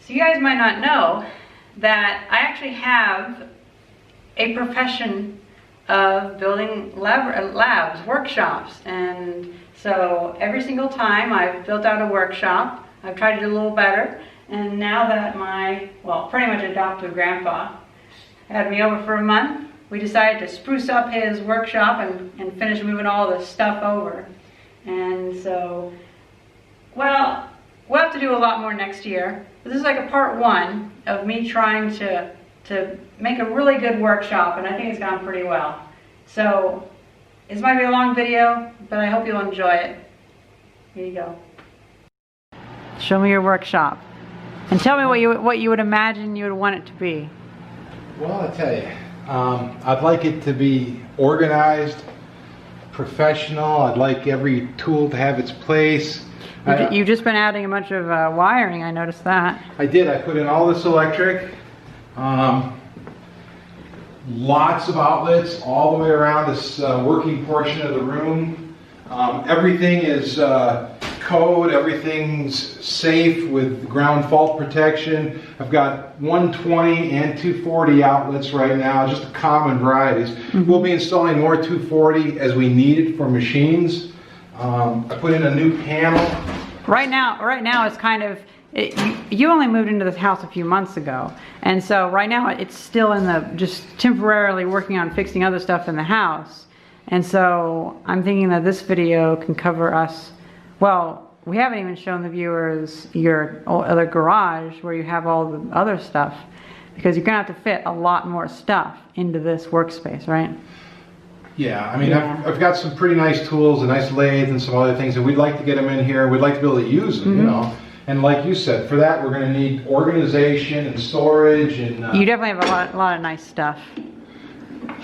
So you guys might not know that I actually have a profession of building labs, workshops. And so every single time I've built out a workshop, I've tried to do a little better. And now that my, well, pretty much adoptive grandpa had me over for a month, we decided to spruce up his workshop and finish moving all the stuff over. And so, well, we'll have to do a lot more next year. This is like a part one of me trying to make a really good workshop, and I think it's gone pretty well. So, this might be a long video, but I hope you'll enjoy it. Here you go. Show me your workshop. And tell me what you would imagine you would want it to be. Well, I'll tell you, I'd like it to be organized, professional. I'd like every tool to have its place. You've just been adding a bunch of wiring, I noticed that. I did. I put in all this electric. Lots of outlets all the way around this working portion of the room. Everything is code, everything's safe with ground fault protection. I've got 120 and 240 outlets right now, just common varieties. Mm-hmm. We'll be installing more 240 as we need it for machines. I put in a new panel. Right now it's kind of, you only moved into this house a few months ago, and so right now it's still in the, just temporarily working on fixing other stuff in the house. And so I'm thinking that this video can cover us, well, we haven't even shown the viewers your other garage where you have all the other stuff, because you're gonna have to fit a lot more stuff into this workspace, right? Yeah, I mean, I've got some pretty nice tools, a nice lathe and some other things, and we'd like to get them in here. We'd like to be able to use them, you know. And like you said, for that we're going to need organization and storage and. You definitely have a lot of nice stuff.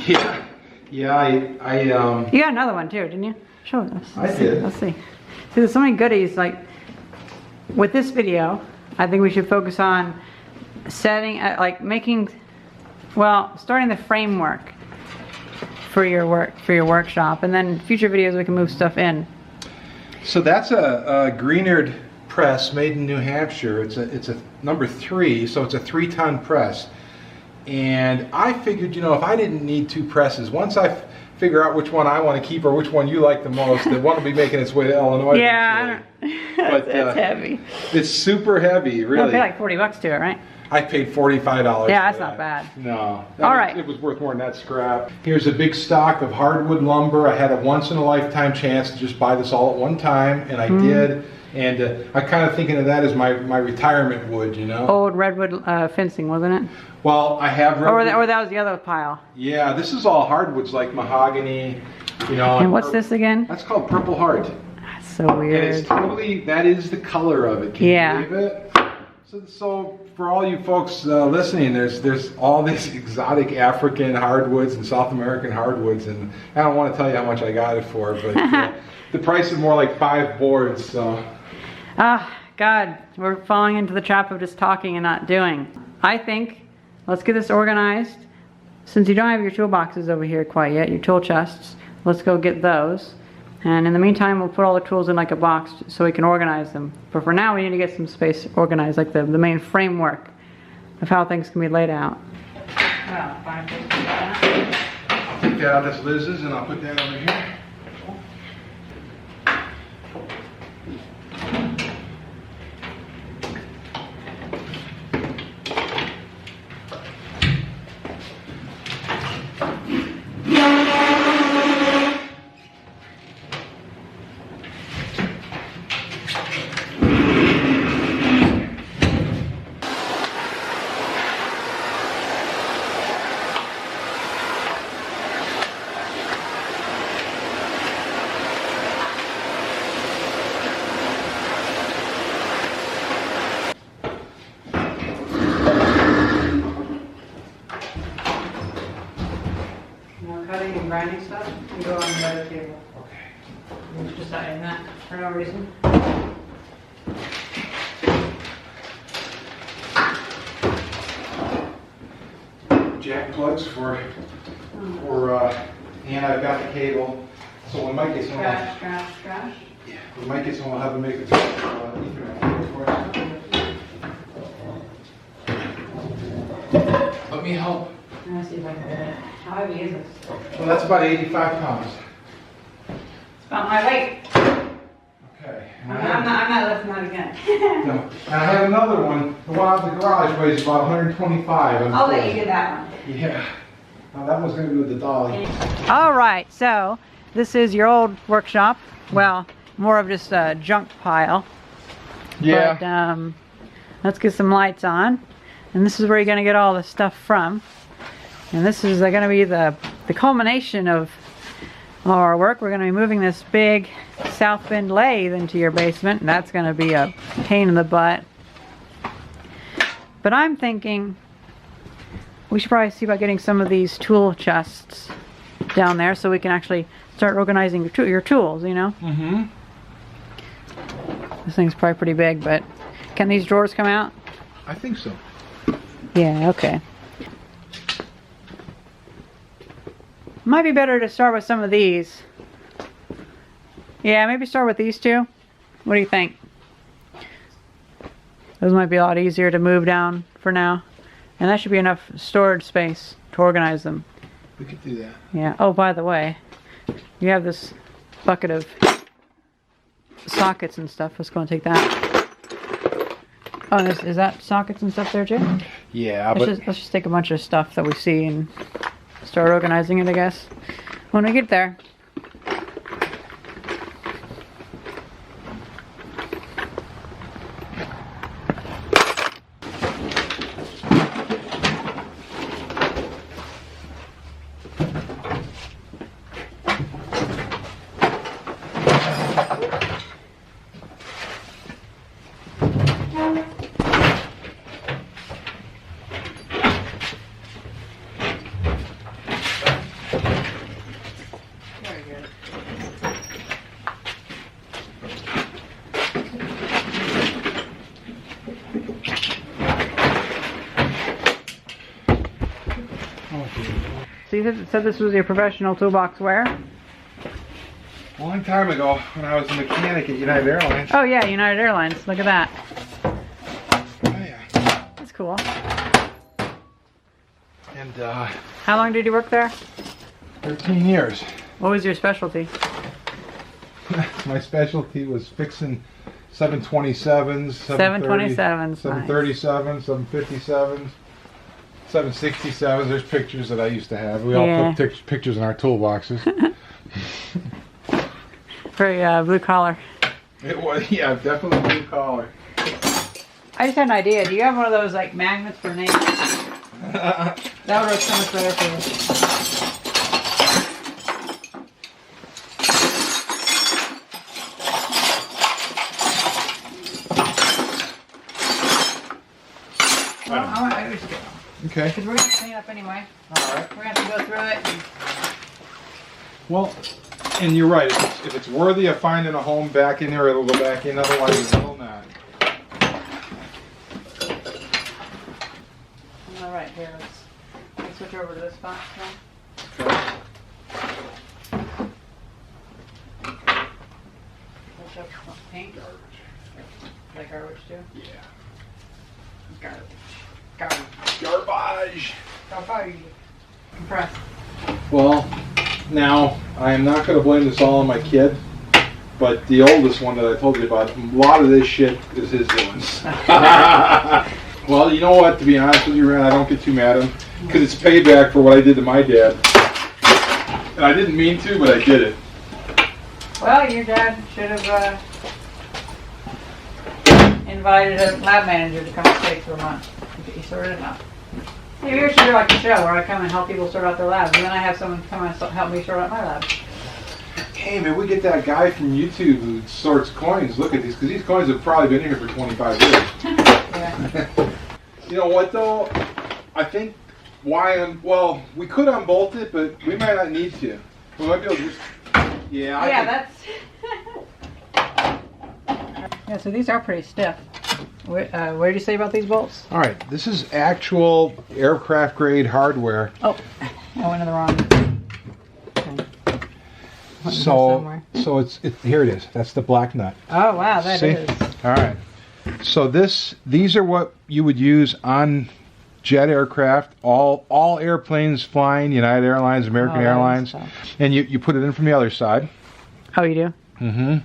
Yeah, yeah. You got another one too, didn't you? Show us. I did. Let's see. See, there's so many goodies. Like with this video, I think we should focus on setting, making, well, starting the framework for your workshop, and then future videos we can move stuff in. So that's a Greenard press made in New Hampshire. It's a number 3, so it's a 3-ton press. And I figured, you know, if I didn't need 2 presses, once I figure out which one I want to keep or which one you like the most, the one will be making its way to Illinois. Yeah, but it's heavy. It's super heavy, really. I'll pay like $40 to it, right? I paid $45. Yeah, that's not bad. No. All right. It was worth more than that scrap. Here's a big stock of hardwood lumber. I had a once-in-a-lifetime chance to just buy this all at one time, and I did. And I kind of thinking of that as my retirement wood, you know. Old redwood fencing, wasn't it? Well, I have redwood. Or that was the other pile. Yeah, this is all hardwoods like mahogany, you know. And what's this again? That's called Purple Heart. That's so weird. And it's totally, that is the color of it. Can you believe it? So for all you folks listening, there's all these exotic African hardwoods and South American hardwoods, and I don't want to tell you how much I got it for, but the price is more like 5 boards. So. Ah, God, we're falling into the trap of just talking and not doing. I think let's get this organized. Since you don't have your toolboxes over here quite yet, your tool chests, let's go get those. And in the meantime, we'll put all the tools in like a box so we can organize them. But for now, we need to get some space organized, like the main framework of how things can be laid out. I'll take that out, that's Liz's, and I'll put that over here. Grinding stuff and go on the other table. Okay. Just deciding that for no reason. Jack plugs for and I've got the cable, so we might get someone. Trash. Yeah, we might get someone who will have to make a Ethernet cable for us. Let me help. I'm gonna see if I can get it. How heavy is this? Well, that's about 85 pounds. It's about my weight. Okay. I'm not lifting that again. No. And I have another one. The one out of the garage weighs about 125. I'll let you do that one. Yeah. Now that one's going to be with the dolly. All right, so this is your old workshop. Well, more of just a junk pile. Yeah. But let's get some lights on. And this is where you're going to get all the stuff from. And this is going to be the culmination of our work. We're going to be moving this big South Bend lathe into your basement. And that's going to be a pain in the butt. But I'm thinking we should probably see about getting some of these tool chests down there so we can actually start organizing your tools, you know? Mm-hmm. This thing's probably pretty big, but can these drawers come out? I think so. Yeah, okay. Might be better to start with some of these. Yeah, maybe start with these two. What do you think? Those might be a lot easier to move down for now. And that should be enough storage space to organize them. We could do that. Yeah. Oh, by the way, you have this bucket of sockets and stuff. Let's go and take that. Oh, is that sockets and stuff there too? Yeah, Let's just take a bunch of stuff that we see and start organizing it, I guess. When we get there. So you said this was your professional toolbox where? a long time ago when I was a mechanic at United Airlines. Oh yeah, United Airlines. Look at that. Oh yeah. That's cool. And How long did you work there? 13 years. What was your specialty? My specialty was fixing 727s, 727s, 737s, 757s, 767s. There's pictures that I used to have. We all put pictures in our toolboxes. Very blue collar. It was, yeah, definitely blue collar. I just had an idea. Do you have one of those like magnets for nails? That would work so much better for you. Okay. Because we're going to clean up anyway. Alright. We're going to have to go through it. Well, and you're right. If it's worthy of finding a home back in there, it'll go back in. Otherwise, it will not. Alright, here, let's switch over to this box now. Okay. Switch up paint. Garbage. Like garbage too? Yeah. Garbage. Garbage. Garbage. Garbage. Compressed. Well, now, I am not going to blame this all on my kid, but the oldest one that I told you about, a lot of this shit is his doings. Well, you know what, to be honest with you, Ren, I don't get too mad at him, because it's payback for what I did to my dad. And I didn't mean to, but I did it. Well, your dad should have invited a lab manager to come and stay for a month. He sorted it out. Maybe we should do like a show where I come and help people sort out their labs, and then I have someone come and help me sort out my lab. Hey, maybe we get that guy from YouTube who sorts coins. Look at these, because these coins have probably been here for 25 years. Yeah. You know what, though? I think well, we could unbolt it, but we might not need to. We might be able to just... Yeah, that's... Yeah, so these are pretty stiff. What did you say about these bolts? All right, this is actual aircraft grade hardware. Oh, I went to the wrong. Okay. So it's here it is. That's the black nut. Oh wow, that See? is. All right. So these are what you would use on jet aircraft, all airplanes flying, United Airlines, American Airlines, and you put it in from the other side. Oh, you do? Mm-hmm.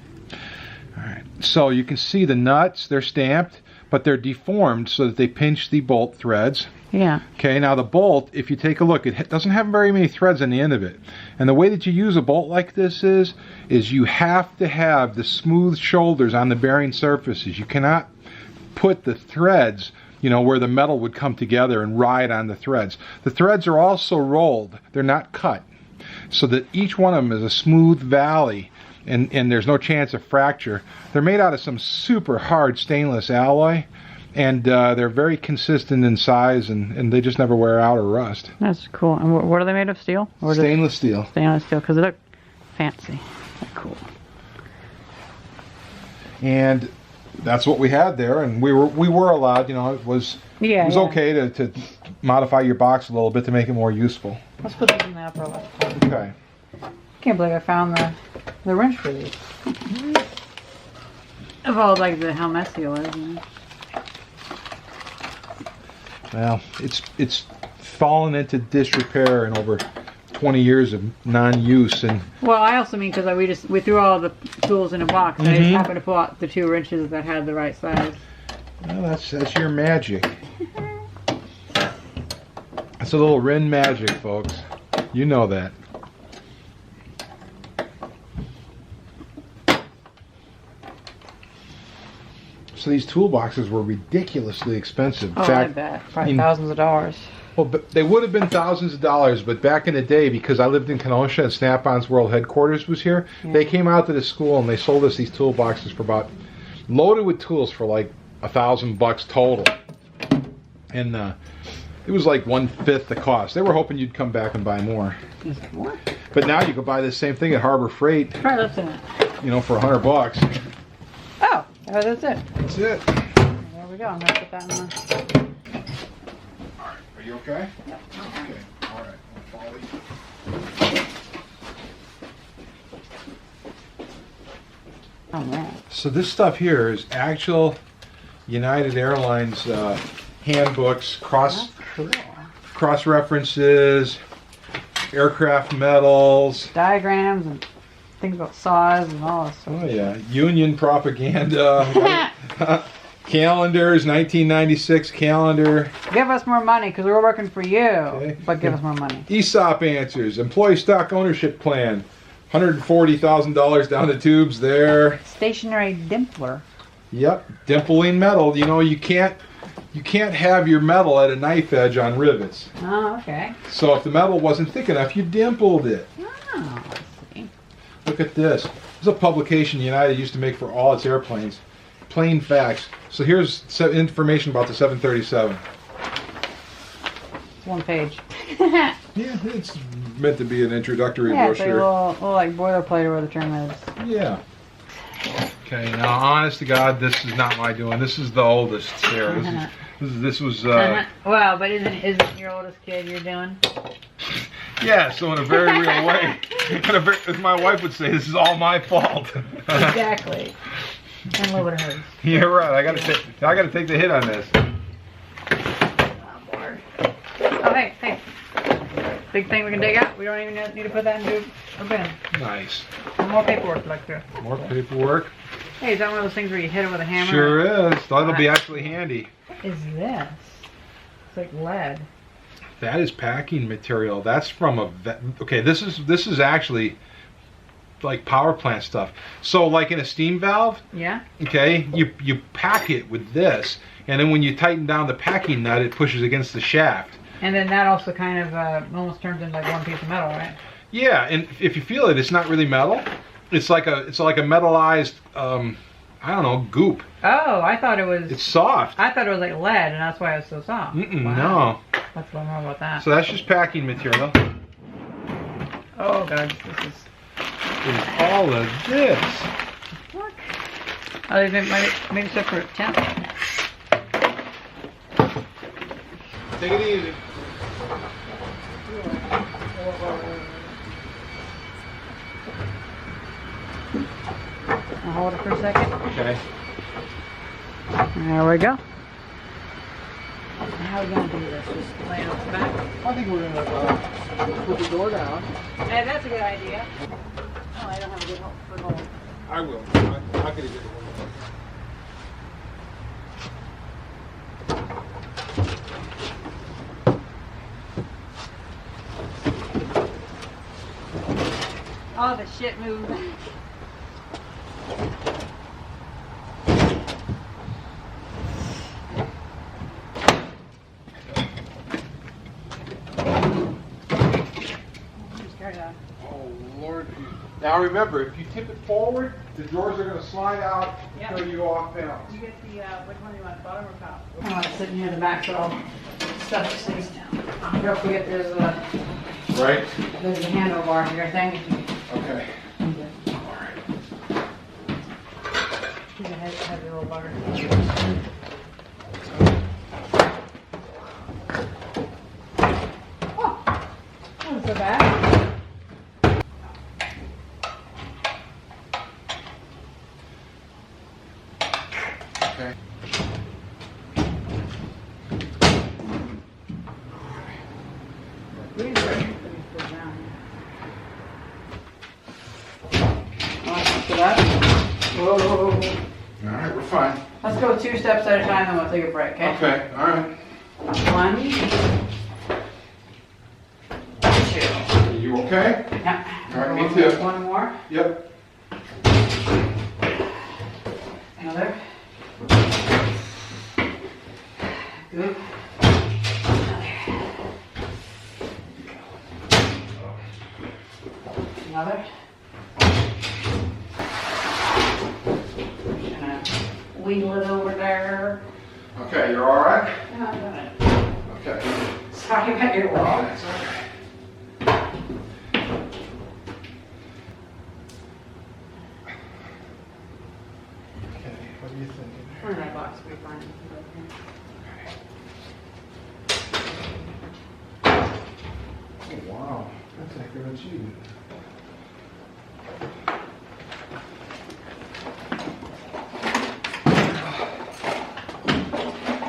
All right. So you can see the nuts, they're stamped, but they're deformed so that they pinch the bolt threads. Yeah. Okay, now the bolt, if you take a look, it doesn't have very many threads on the end of it. And the way that you use a bolt like this is you have to have the smooth shoulders on the bearing surfaces. You cannot put the threads, you know, where the metal would come together and ride on the threads. The threads are also rolled. They're not cut. So that each one of them is a smooth valley and there's no chance of fracture. They're made out of some super hard stainless alloy. And they're very consistent in size, and they just never wear out or rust. That's cool. And what are they made of? Steel? Or Stainless steel. Stainless steel, because they look fancy. They're cool. And that's what we had there, and we were allowed. You know, it was okay to modify your box a little bit to make it more useful. Let's put these in the upper left. Okay. Can't believe I found the wrench for these. Of all like how messy it was. You know? Well, it's fallen into disrepair in over 20 years of non-use, and well, I also mean because we threw all the tools in a box, and I just happened to pull out the 2 wrenches that had the right size. Well, that's your magic. That's a little Ren magic, folks. You know that. So these toolboxes were ridiculously expensive. In fact, I bet. Probably thousands of dollars. Well, but they would have been thousands of dollars, but back in the day, because I lived in Kenosha and Snap-on's world headquarters was here, they came out to the school and they sold us these toolboxes for about, loaded with tools for like $1,000 total. And it was like 1/5 the cost. They were hoping you'd come back and buy more. What? But now you could buy the same thing at Harbor Freight. Try lifting it. You know, for $100. Oh, that's it. That's it. There we go. I'm gonna put that in the. All right. Are you okay? Yep. Okay. All right. I'll follow you. Oh man. So this stuff here is actual United Airlines handbooks, That's cool. cross references, aircraft medals. Diagrams and things about saws and all this. Oh yeah, Union propaganda. Calendars, 1996 calendar. Give us more money because we're working for you. Okay. But give us more money. ESOP answers, employee stock ownership plan. $140,000 down the tubes there. Stationary dimpler. Yep, dimpling metal. You know, you can't have your metal at a knife edge on rivets. Oh, okay. So if the metal wasn't thick enough, you dimpled it. Oh, I see. Look at this. This is a publication United used to make for all its airplanes. Plain facts. So here's information about the 737. It's 1 page. Yeah, it's meant to be an introductory Yeah, it's like a brochure. little like boilerplate or where the term is. Yeah. Okay, now honest to God, this is not my doing. This is the oldest, Sarah. This was Well, but isn't your oldest kid you're doing? yeah, so in a very real way. As my wife would say, this is all my fault. Exactly. And a little bit of hers. You're right. I gotta take the hit on this. Oh, Lord. Oh, hey. Big thing we can dig out. We don't even need to put that into a bin. Nice. More paperwork back there. More paperwork. Hey, is that one of those things where you hit it with a hammer? Sure is. That'll be actually handy. What is this? It's like lead. That is packing material. That's from a okay. This is actually like power plant stuff. So like in a steam valve. Yeah. Okay, you pack it with this, and then when you tighten down the packing nut, it pushes against the shaft. And then that also kind of almost turns into like one piece of metal, right? Yeah, and if you feel it, it's not really metal. It's like a metallized I don't know, goop. Oh, I thought it was. It's soft. I thought it was like lead, and that's why it's so soft. Wow. No. Let's learn more about that. So that's just packing material. Oh god, this is. There's all of this. What? Oh, they made a separate tent. Take it easy. I'll hold it for a second. Okay. There we go. How are we gonna do this? Just lay it on the back? I think we're gonna put the door down. Hey, that's a good idea. Oh, I don't have a good foothold. I will. I'll get a good one. Oh, the shit moved. Oh, Lord. Now remember, if you tip it forward, the drawers are going to slide out Yep. until you go off balance. You get the, which one do you want, bottom or top? I want it sitting here in the back so all stuff stays down. Don't forget there's Right? there's a handlebar here thing. Okay. He's All right. a heavy little bugger. Oh, that wasn't so bad. Okay. Let me put it down. Oh, so that. Whoa. All right, we're fine. Let's go 2 steps at a time, then we'll take a break, okay? Okay, all right. 1, 2. Are you okay? Yeah. All right, me too. One more. Yep. Another. Good. Another. Gonna wheedle it over there. Okay, you're all right? Yeah, I got it. Okay. Sorry about your Oh, wall. that's all right. Okay, what are you thinking? Where in that box we find it? Oh, wow. That's a heck of an achievement.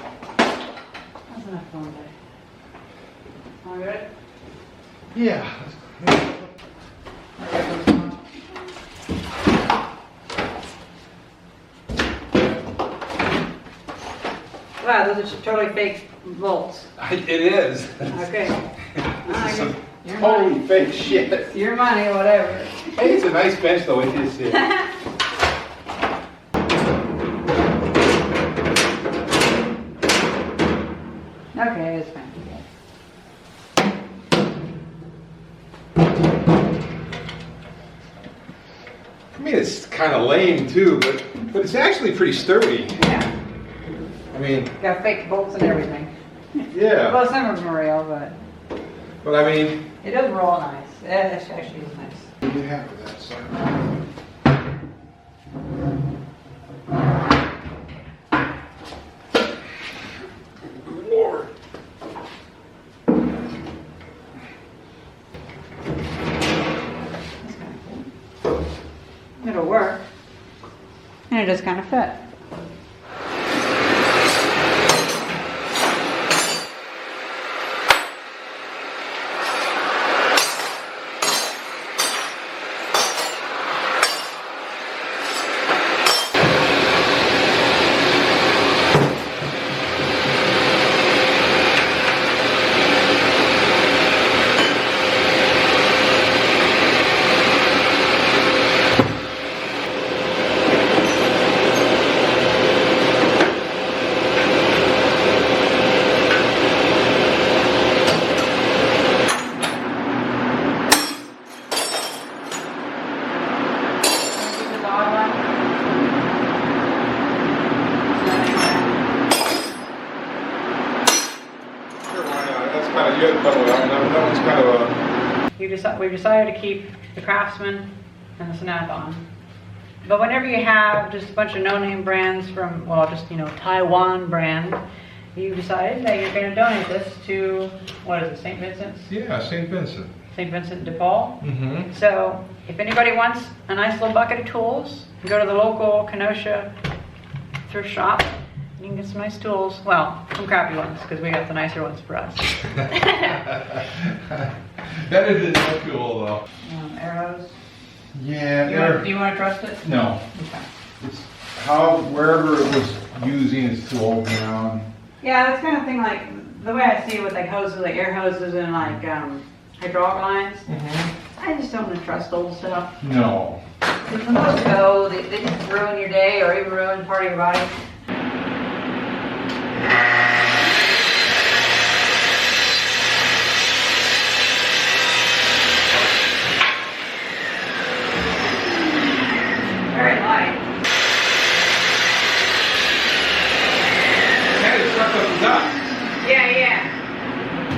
That's enough for one day. All good? Yeah. Wow, those are totally fake bolts. It is. Okay. This is some Your totally money. fake shit. Your money, whatever. Hey, it's a nice bench though, it is. Okay, it's fine. I mean, it's kind of lame too, but it's actually pretty sturdy. Yeah, I mean, got fake bolts and everything. yeah. Well, some of them are real, but But I mean, it does roll nice. Yeah, it actually is nice. we did have that, so. Good Lord. That's kind of cool. It'll work. And it does kind of fit. That one's kind of a... We decided to keep the Craftsman and the Snap-on. But whenever you have just a bunch of no-name brands from, well, just, Taiwan brand, you decided that you're going to donate this to, what is it, St. Vincent's? Yeah, St. Vincent. St. Vincent de Paul. Mm-hmm. So if anybody wants a nice little bucket of tools, go to the local Kenosha thrift shop. You can get some nice tools. Well, some crappy ones, because we got the nicer ones for us. That is no tool though. Arrows. Yeah. Do you want to trust it? No. Okay. It's wherever it was using is too old now. Yeah, that's kind of thing like, the way I see it with like hoses, like air hoses and like hydraulic lines. I just don't want to trust old stuff. No. Because when those go, they just ruin your day or even ruin part of your body. Very light. Kind of suck up the dust. Yeah.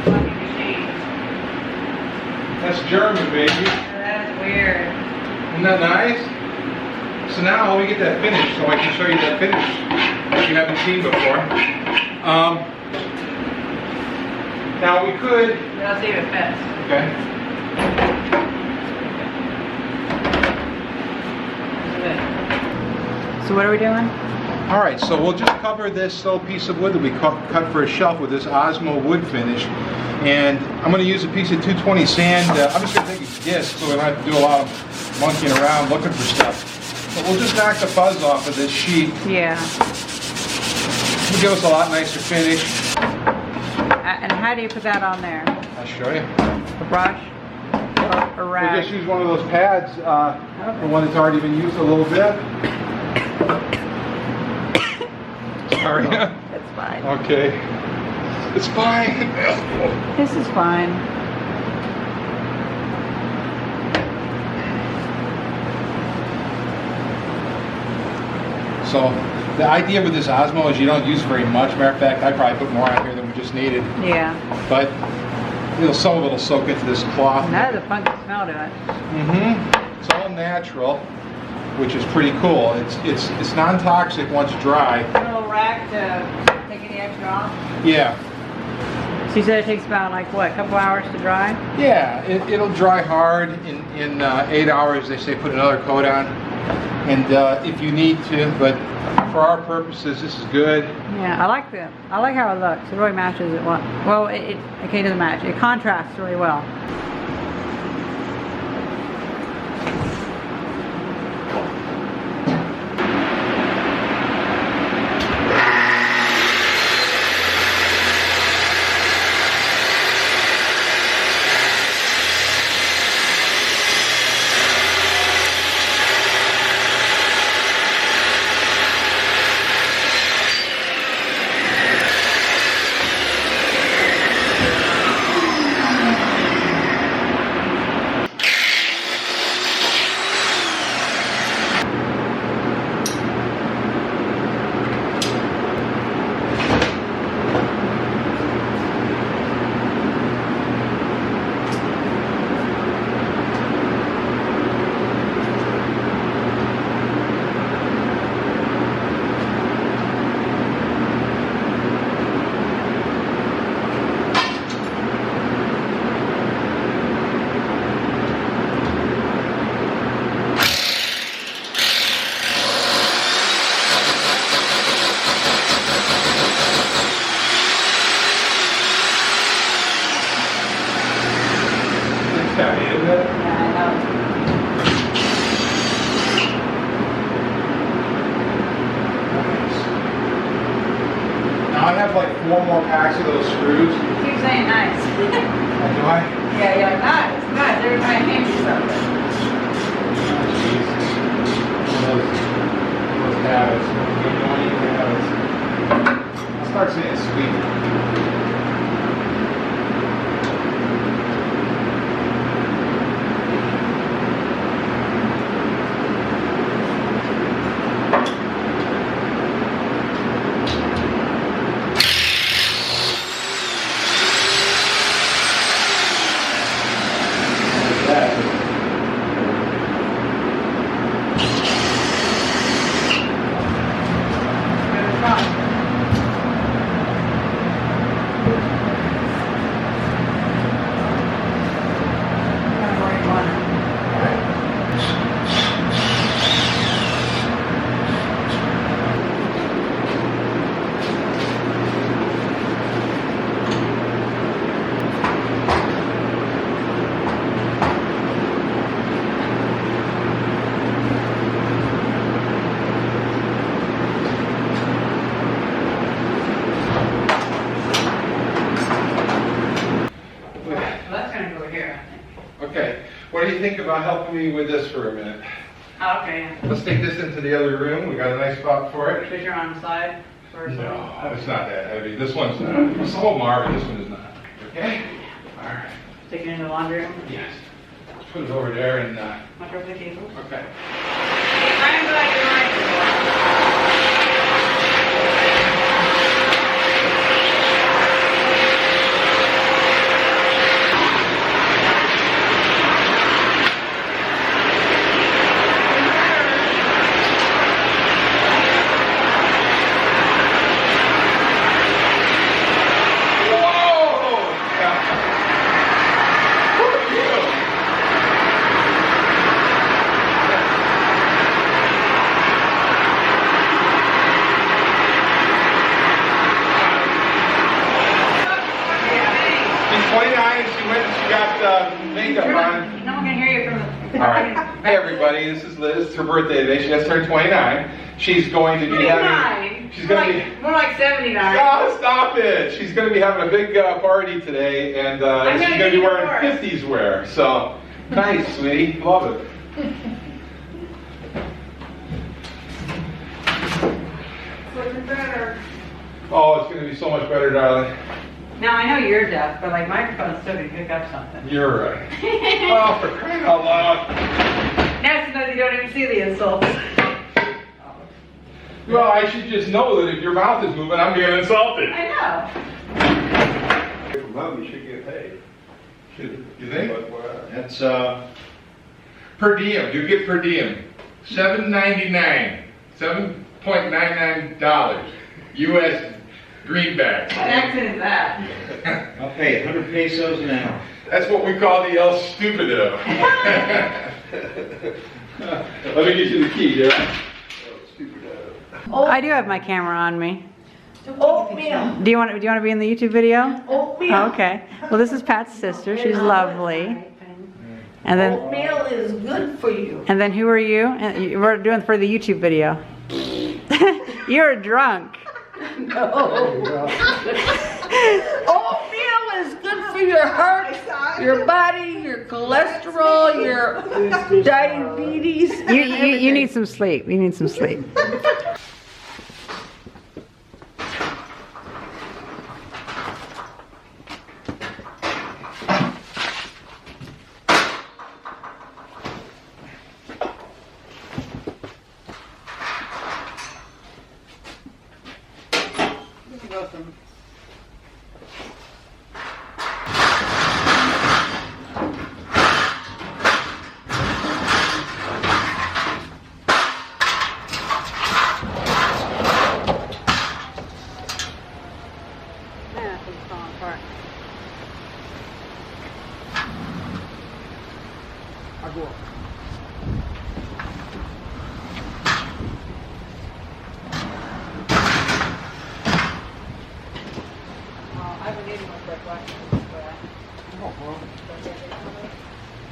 Fucking machine. That's German, baby. That's weird. Isn't that nice? So now let me get that finished so I can show you that finish that you haven't seen before. Now we could... Let's see if it fits. Okay. So what are we doing? All right, so we'll just cover this little piece of wood that we cut for a shelf with this Osmel wood finish. And I'm going to use a piece of 220 sand. I'm just going to take a disc so we don't have to do a lot of monkeying around looking for stuff. But we'll just knock the fuzz off of this sheet. Yeah. It'll give us a lot nicer finish. And how do you put that on there? I'll show you. A brush? Or a rag? We'll just use one of those pads, the one that's already been used a little bit. Sorry. It's fine. Okay. It's fine. This is fine. So the idea with this Osmo is you don't use very much. Matter of fact, I probably put more out here than we just needed. Yeah. But some of it will soak into this cloth. And that has a funky smell to it. Mm-hmm. It's all natural, which is pretty cool. It's non-toxic once dry. A little rack to take any extra off? Yeah. So you said it takes about like what, a couple hours to dry? Yeah, it'll dry hard in 8 hours. They say put another coat on, and if you need to. But for our purposes, this is good. Yeah, I like how it looks. It really matches it well. Well, it doesn't match. It contrasts really well. Now I have like 4 more packs of those screws. Keep saying nice. Do I? Yeah, you're like, nice. Every time I hand you something. Those habits. I'll start saying sweet. What do you think about helping me with this for a minute? Okay. Let's take this into the other room. We got a nice spot for it. Put your on the side. No, it's not that heavy. This one's not. Some of them are, but this one is not. Okay? All right. Take it into the laundry room. Yes. Let's put it over there and. Watch over the cables. Okay. I'm glad you're right. Makeup on. No one can hear you from the. All right. Hey everybody, this is Liz. It's her birthday today. She just turned 29. She's going to be having. She's going to be. More like 79. Oh, stop it! She's going to be having a big party today, and she's going to be wearing 50s wear. So nice, sweetie. Love it. Looking better. Oh, it's going to be so much better, darling. Now I know you're deaf, but like microphones still can pick up something. You're right. Oh, for crying out loud. Now sometimes you don't even see the insults. Well, I should just know that if your mouth is moving, I'm being insulted. I know. From home, you should get paid. You think? That's Per diem. You get per diem. $7.99. $7.99 U.S. greenbacks. What accent is that? I'll pay 100 pesos an hour. That's what we call the El Stupido. Let me get you the key, Derek. I do have my camera on me. Oatmeal. Do you want to be in the YouTube video? Oatmeal. Oh, okay. Well, this is Pat's sister. She's lovely. And then Oatmeal is good for you. and then who are you? And we're doing for the YouTube video. You're drunk. No. Oatmeal is good for your heart, your body, your cholesterol, your diabetes. You need some sleep. You need some sleep.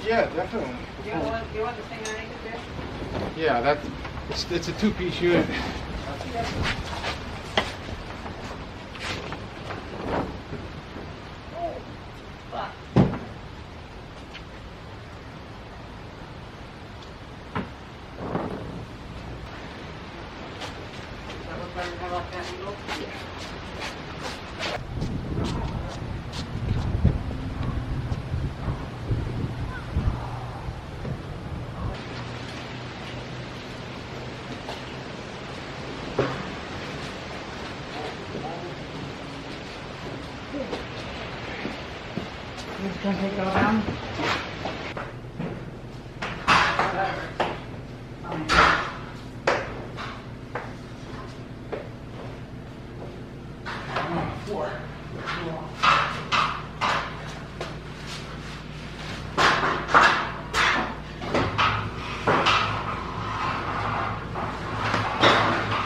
Yeah, definitely. Do you want this thing underneath it? Yeah, it's a two-piece unit. Can it go down?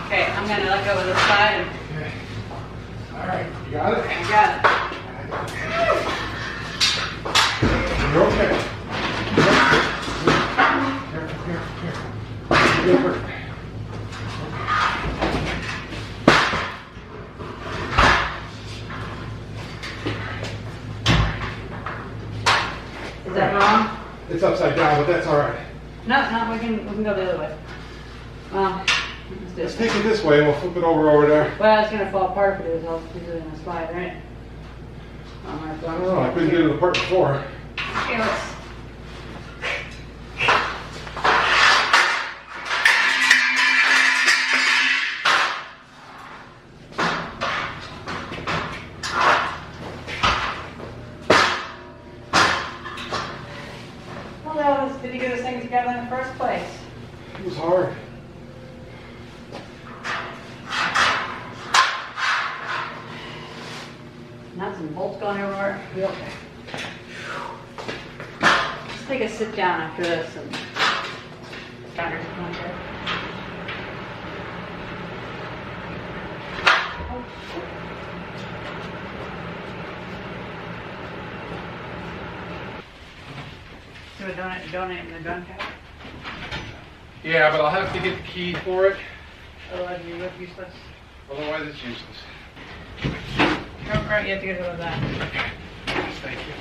Okay, I'm gonna let go of this side and Okay. All right, you got it? I got it. You're okay. Careful. Is that wrong? It's upside down, but that's all right. No, we can go the other way. Well, let's do Let's it. take it this way and we'll flip it over there. Well, it's gonna fall apart if it is. I'll do it in a slide, right? I don't know, I couldn't get it apart before. Okay, let's. Well, did you get this thing together in the first place? It was hard. Nuts and bolts going everywhere. Be okay. Let's take a sit down after this and. So we're donating the gun cap? Yeah, but I'll have to get the key for it. Otherwise you look useless. Otherwise it's useless. Alright, you have to get rid of that. Yes, thank you.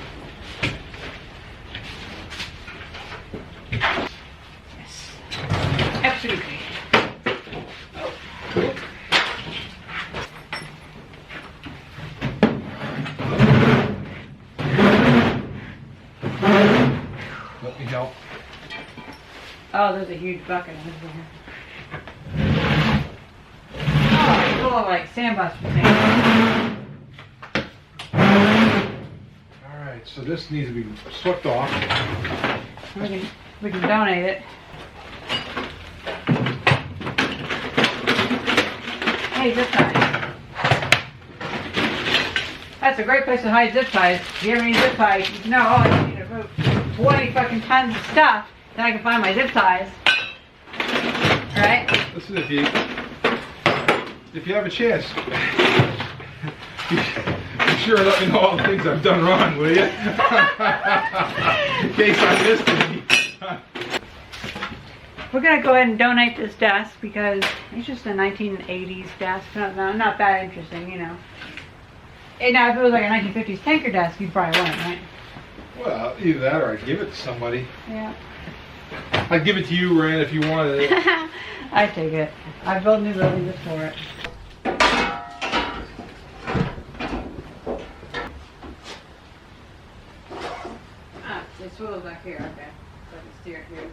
Yes. Absolutely. Let me help. Oh, there's a huge bucket over here. Oh, it's full of like sandblast things. Alright, so this needs to be swept off. We can donate it. Hey, zip ties. That's a great place to hide zip ties. If you have any zip ties, you know, oh, I need to move 20 fucking tons of stuff, then I can find my zip ties. Right? Listen, if you have a chance, be sure to let me know all the things I've done wrong, will you? In case I missed any. We're gonna go ahead and donate this desk because it's just a 1980s desk. Not that interesting, you know. And now if it was like a 1950s tanker desk, you'd probably want it, right? Well, either that or I'd give it to somebody. Yeah. I'd give it to you, Rand, if you wanted it. I take it. I built a new building just for it. Ah, it swivels back here, okay. So I can steer it here.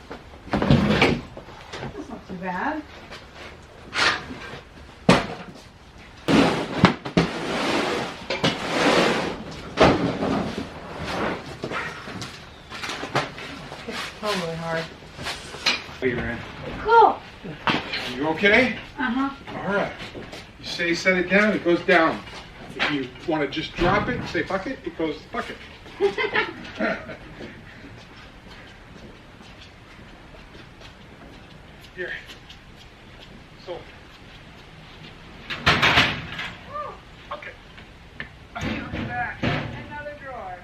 That's not too bad. It's totally hard. Hey, Rand. Cool. You okay? Uh-huh. All right. You say set it down, it goes down. If you want to just drop it, say fuck it, it goes fuck it. Here. So. Okay. Look at that. Another drawer.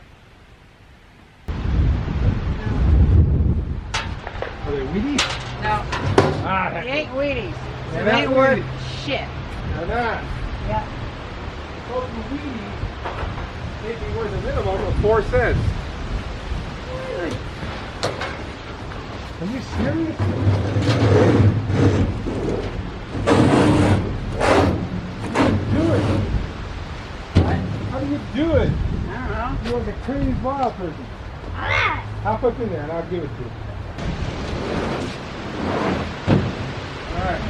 Are they Wheaties? No, Ah, they ain't Wheaties. They're They not ain't worth Wheaties. shit. They're not. Yeah. Those Wheaties, they'd be worth a minimum of 4 cents. Really? Are you serious? Do it. What? How do you do it? I don't know. You're like a crazy wild person. Hop up in there and I'll give it to you. All right.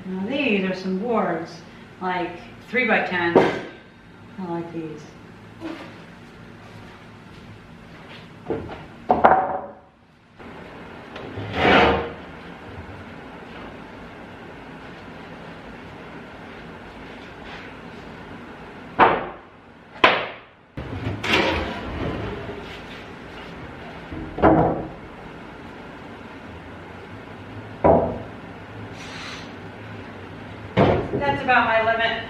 Now these are some boards, like 3x10. I like these. That's about my limit.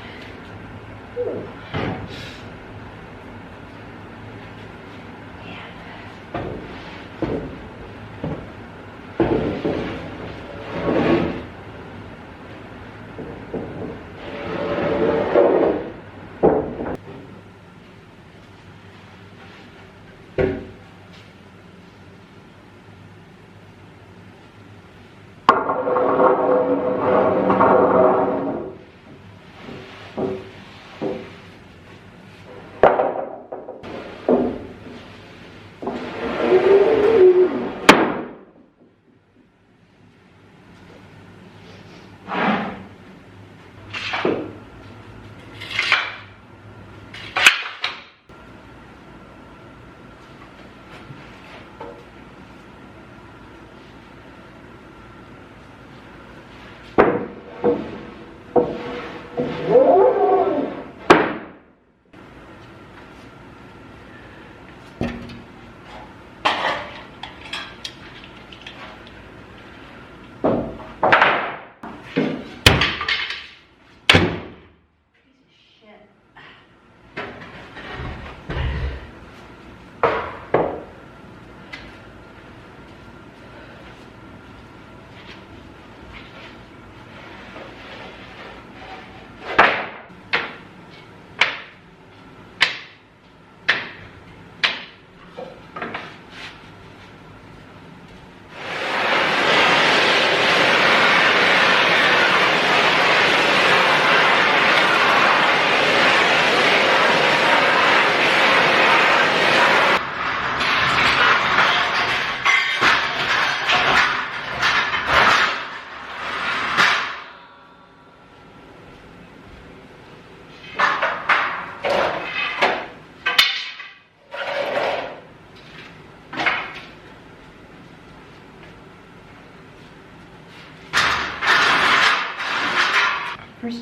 Yeah.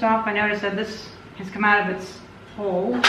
first off, I noticed that this has come out of its hole.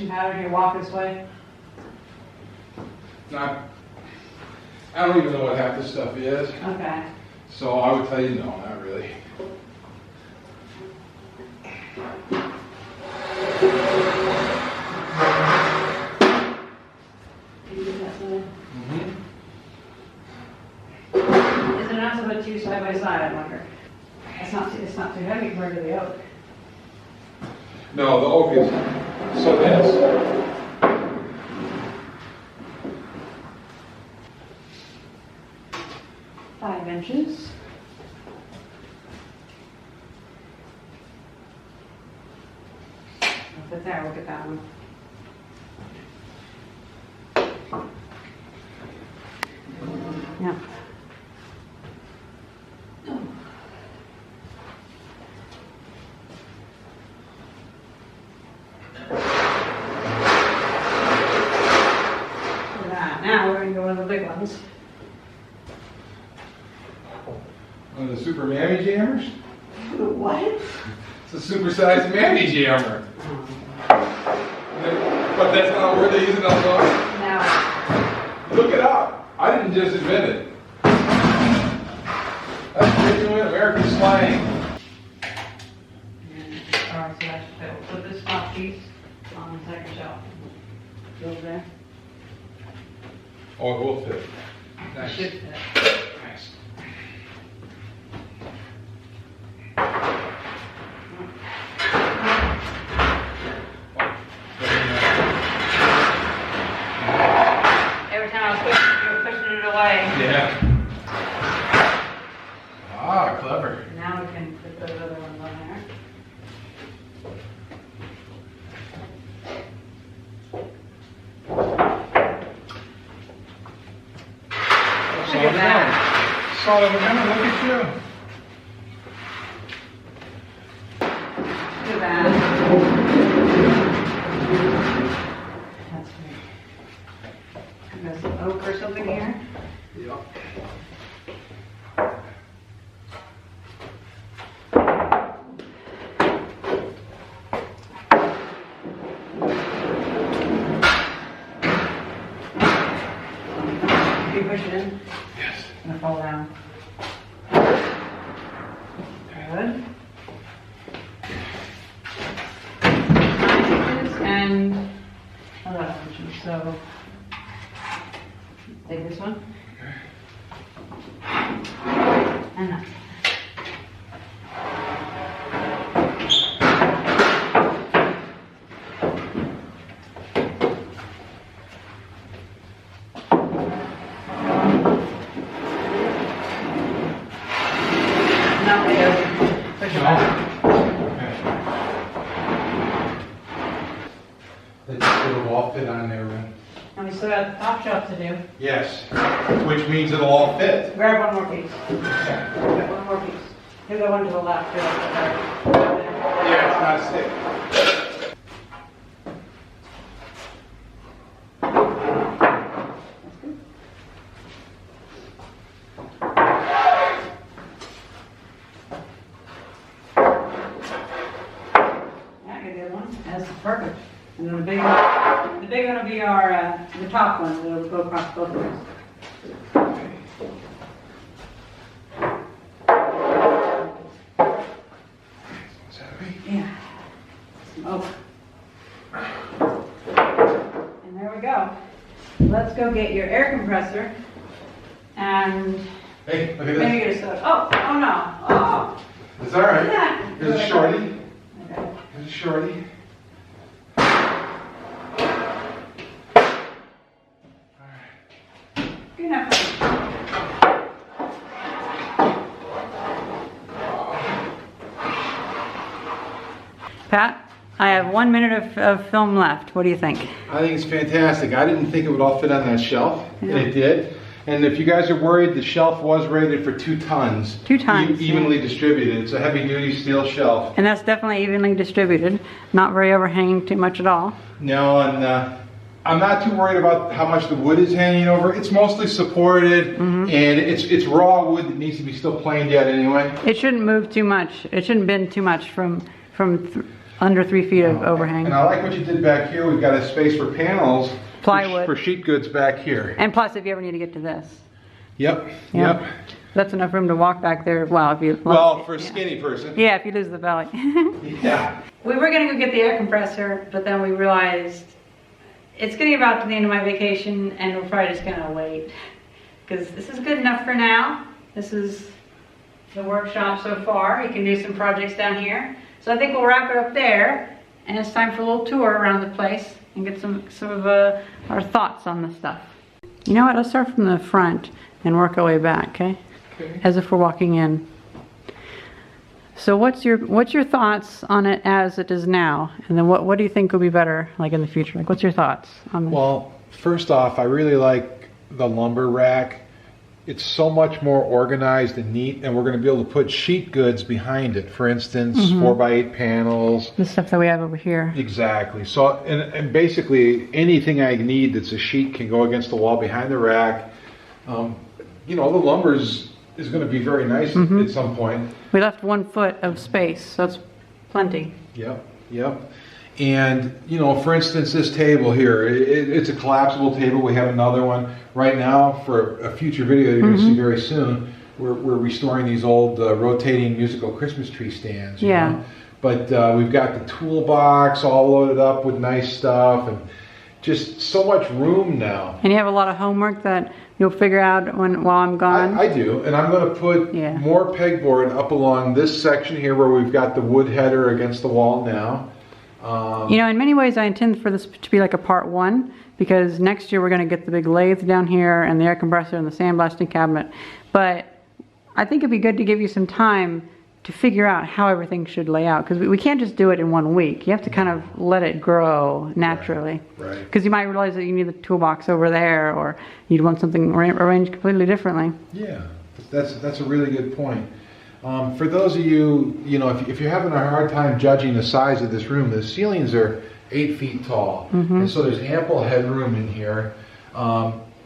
How do you walk this way? I don't even know what half this stuff is, Okay. so I would tell you no, not really. Can you do that side? Mm-hmm. Is it not so much two side by side, I wonder? It's not too heavy compared to the oak. No, the oak is so dense. 5 inches. I'll put there, look at that one. Yeah. Now we're going to go with the big ones. One of the super mammy jammers? What? It's a supersized mammy jammer. But that's not where they use it on dogs? Now, Look it up. I didn't just invent it. That's genuine American slang. alright, so that should fit. We'll put this top piece on the second shelf. Go there. Oh, it will fit. It Nice. should fit. Nice. Every time I was pushing, you were pushing it away. Yeah. Ah, clever. Now we can put those other ones on there. Look at that. Son of a gun, look at you. Look at that. That's great. And there's some oak or something here. Yep. Can you push it in? Yes. It's gonna fall down. Good. 9 inches and 11 inches, so take this one. And that. Now we go push it back. They just put a wall fit on there, man. And we still got the top shelf to do. Yes, which means it'll all fit. Grab one more piece. Yeah, Grab one more piece. Here's the one to the left. it's not stick. go across both of those. Is that right? Yeah. Oh. And there we go. Let's go get your air compressor and Hey, look at maybe this. get a soda. Oh, oh no. Oh. It's all right. Yeah. Here's a shorty. Okay. Here's a shorty. Good enough. Pat, I have 1 minute of film left. What do you think? I think it's fantastic. I didn't think it would all fit on that shelf, and Yeah. it did. And if you guys are worried, the shelf was rated for 2 tons. 2 tons, Evenly distributed. It's a heavy-duty steel shelf. And that's definitely evenly distributed. Not very overhanging too much at all. No, and I'm not too worried about how much the wood is hanging over. It's mostly supported, and it's raw wood that needs to be still planed yet anyway. It shouldn't move too much. It shouldn't bend too much from under 3 feet of overhang. And I like what you did back here. We've got a space for panels. Plywood. For sheet goods back here. And plus, if you ever need to get to this, Yep, Yeah. yep. that's enough room to walk back there. Well, if you Well, for a skinny person. yeah, if you lose the belly. Yeah. We were gonna go get the air compressor, but then we realized it's getting about to the end of my vacation, and we're probably just gonna wait because this is good enough for now. This is the workshop so far. You can do some projects down here. So I think we'll wrap it up there, and it's time for a little tour around the place and get some of our thoughts on the stuff. You know what? Let's start from the front and work our way back, okay? Okay. As if we're walking in. So what's your thoughts on it as it is now? And then what do you think will be better like in the future? Like what's your thoughts on this? Well, first off, I really like the lumber rack. It's so much more organized and neat, and we're going to be able to put sheet goods behind it. For instance, 4x8 panels. The stuff that we have over here. Exactly. So, and basically anything I need that's a sheet can go against the wall behind the rack. You know, the lumber is going to be very nice at some point. We left 1 foot of space, so it's plenty. Yep, yep. And, you know, for instance, this table here, it's a collapsible table. We have another one right now for a future video that you're going to see very soon. We're restoring these old rotating musical Christmas tree stands. you Yeah. know. But we've got the toolbox all loaded up with nice stuff and just so much room now. And you have a lot of homework that you'll figure out while I'm gone. I do, and I'm going to put Yeah. more pegboard up along this section here where we've got the wood header against the wall now. You know, in many ways I intend for this to be like a part 1 because next year we're going to get the big lathe down here and the air compressor and the sandblasting cabinet. But I think it'd be good to give you some time to figure out how everything should lay out because we can't just do it in 1 week. You have to kind of let it grow naturally. Right. Because you might realize that you need the toolbox over there or you'd want something arranged completely differently. Yeah, that's a really good point. For those of you, you know, if you're having a hard time judging the size of this room, the ceilings are 8 feet tall. And so there's ample headroom in here.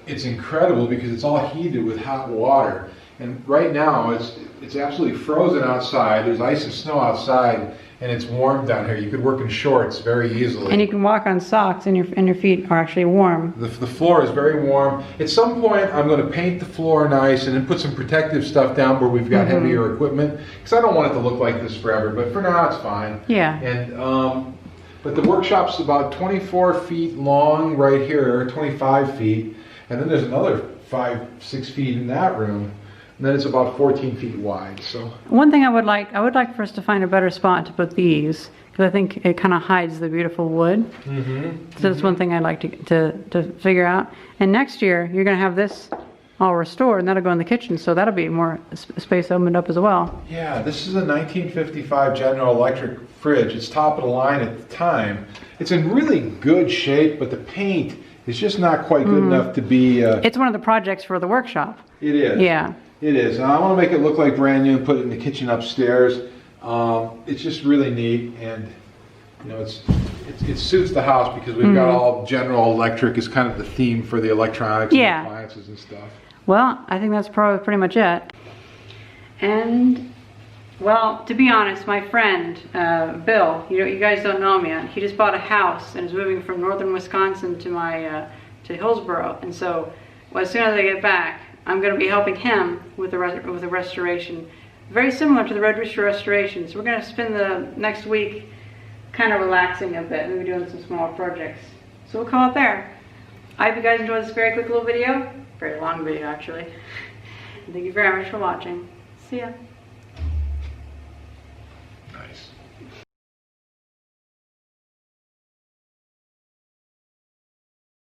It's incredible because it's all heated with hot water. And right now it's absolutely frozen outside. There's ice and snow outside and it's warm down here. You could work in shorts very easily. And you can walk on socks and your feet are actually warm. The floor is very warm. At some point, I'm going to paint the floor nice and then put some protective stuff down where we've got heavier equipment. Because I don't want it to look like this forever, but for now it's fine. Yeah. And but the workshop's about 24 feet long right here, 25 feet. And then there's another 5-6 feet in that room. And then it's about 14 feet wide. So One thing I would like for us to find a better spot to put these because I think it kind of hides the beautiful wood. So that's one thing I'd like to figure out. And next year you're going to have this all restored, and that'll go in the kitchen, so that'll be more space opened up as well. yeah, this is a 1955 General Electric fridge. It's top of the line at the time. It's in really good shape, but the paint is just not quite good enough to be. It's one of the projects for the workshop. It is. Yeah. It is. And I want to make it look like brand new and put it in the kitchen upstairs. It's just really neat, and you know, it suits the house because we've got all General Electric is kind of the theme for the electronics Yeah. and appliances and stuff. Well, I think that's probably pretty much it. And, well, to be honest, my friend, Bill, you guys don't know him yet. He just bought a house and is moving from northern Wisconsin to to Hillsborough. And so, well, as soon as I get back, I'm going to be helping him with the restoration. Very similar to the Red Rooster restoration. So we're going to spend the next week kind of relaxing a bit, maybe doing some small projects. So we'll call it there. I hope you guys enjoyed this very quick little video. Very long video, actually. And thank you very much for watching. See ya. Nice.